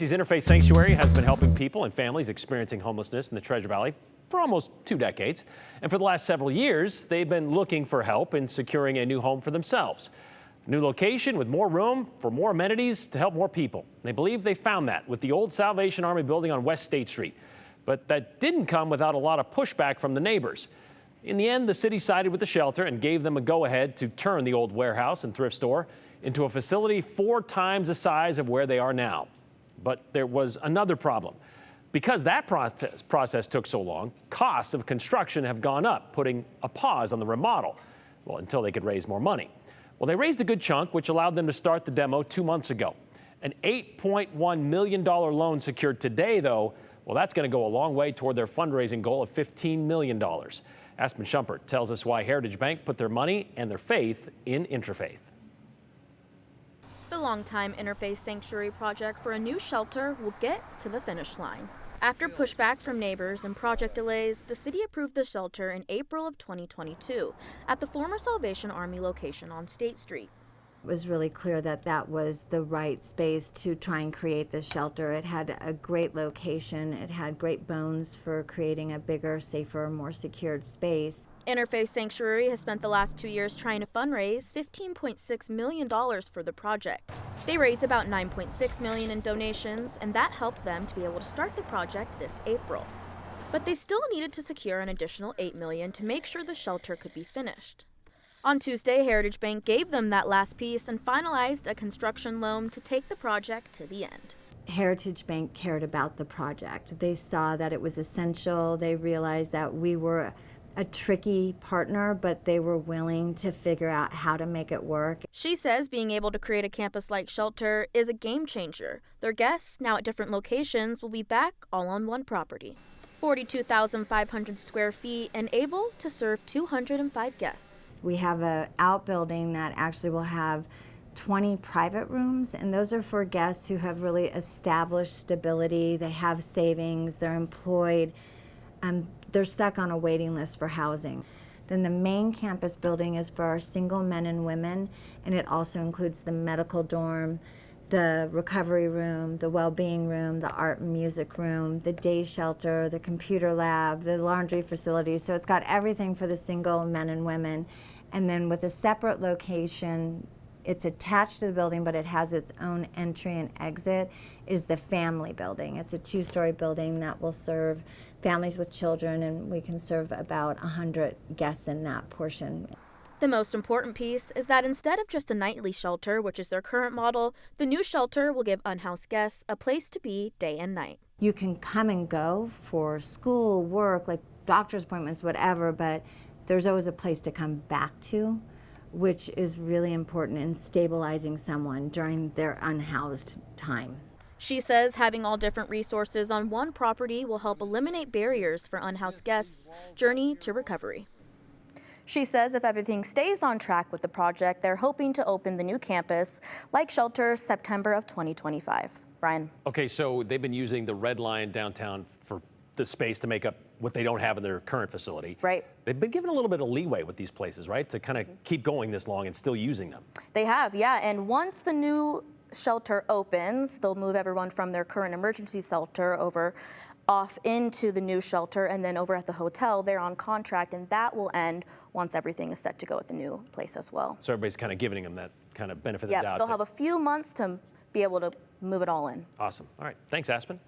Interfaith Sanctuary has been helping people and families experiencing homelessness in the Treasure Valley for almost 2 decades. And for the last several years, they've been looking for help in securing a new home for themselves. A new location with more room for more amenities to help more people. They believe they found that with the old Salvation Army building on West State Street. But that didn't come without a lot of pushback from the neighbors. In the end, the city sided with the shelter and gave them a go-ahead to turn the old warehouse and thrift store into a facility 4 times the size of where they are now. But there was another problem. Because that process took so long, costs of construction have gone up, putting a pause on the remodel, well, until they could raise more money. Well, they raised a good chunk, which allowed them to start the demo 2 months ago. An $8.1 million loan secured today, though, well, that's going to go a long way toward their fundraising goal of $15 million. Aspen Shumpert tells us why Heritage Bank put their money and their faith in Interfaith. The longtime Interfaith Sanctuary project for a new shelter will get to the finish line. After pushback from neighbors and project delays, the city approved the shelter in April of 2022 at the former Salvation Army location on State Street. It was really clear that that was the right space to try and create this shelter. It had a great location. It had great bones for creating a bigger, safer, more secured space. Interfaith Sanctuary has spent the last 2 years trying to fundraise $15.6 million for the project. They raised about $9.6 million in donations, and that helped them to be able to start the project this April. But they still needed to secure an additional $8 million to make sure the shelter could be finished. On Tuesday, Heritage Bank gave them that last piece and finalized a construction loan to take the project to the end. Heritage Bank cared about the project. They saw that it was essential. They realized that we were a tricky partner, but they were willing to figure out how to make it work. She says being able to create a campus-like shelter is a game changer. Their guests, now at different locations, will be back all on one property. 42,500 square feet and able to serve 205 guests. We have an outbuilding that actually will have 20 private rooms, and those are for guests who have really established stability. They have savings, they're employed, and they're stuck on a waiting list for housing. Then the main campus building is for our single men and women, and it also includes the medical dorm, the recovery room, the well-being room, the art and music room, the day shelter, the computer lab, the laundry facility. So it's got everything for the single men and women. And then with a separate location, it's attached to the building, but it has its own entry and exit, is the family building. It's a 2-story building that will serve families with children, and we can serve about 100 guests in that portion. The most important piece is that instead of just a nightly shelter, which is their current model, the new shelter will give unhoused guests a place to be day and night. You can come and go for school, work, like doctor's appointments, whatever, but there's always a place to come back to, which is really important in stabilizing someone during their unhoused time. She says having all different resources on one property will help eliminate barriers for unhoused guests' journey to recovery. She says if everything stays on track with the project, they're hoping to open the new campus, like shelter, September of 2025. Brian. Okay, so they've been using the Red Lion downtown for the space to make up what they don't have in their current facility. Right. They've been given a little bit of leeway with these places, right, to kind of keep going this long and still using them. They have, yeah, and once the new shelter opens, they'll move everyone from their current emergency shelter off into the new shelter, and then over at the hotel, they're on contract, and that will end once everything is set to go at the new place as well. So everybody's kind of giving them that kind of benefit of the doubt. Yeah, they'll have a few months to be able to move it all in. Awesome. All right. Thanks, Aspen.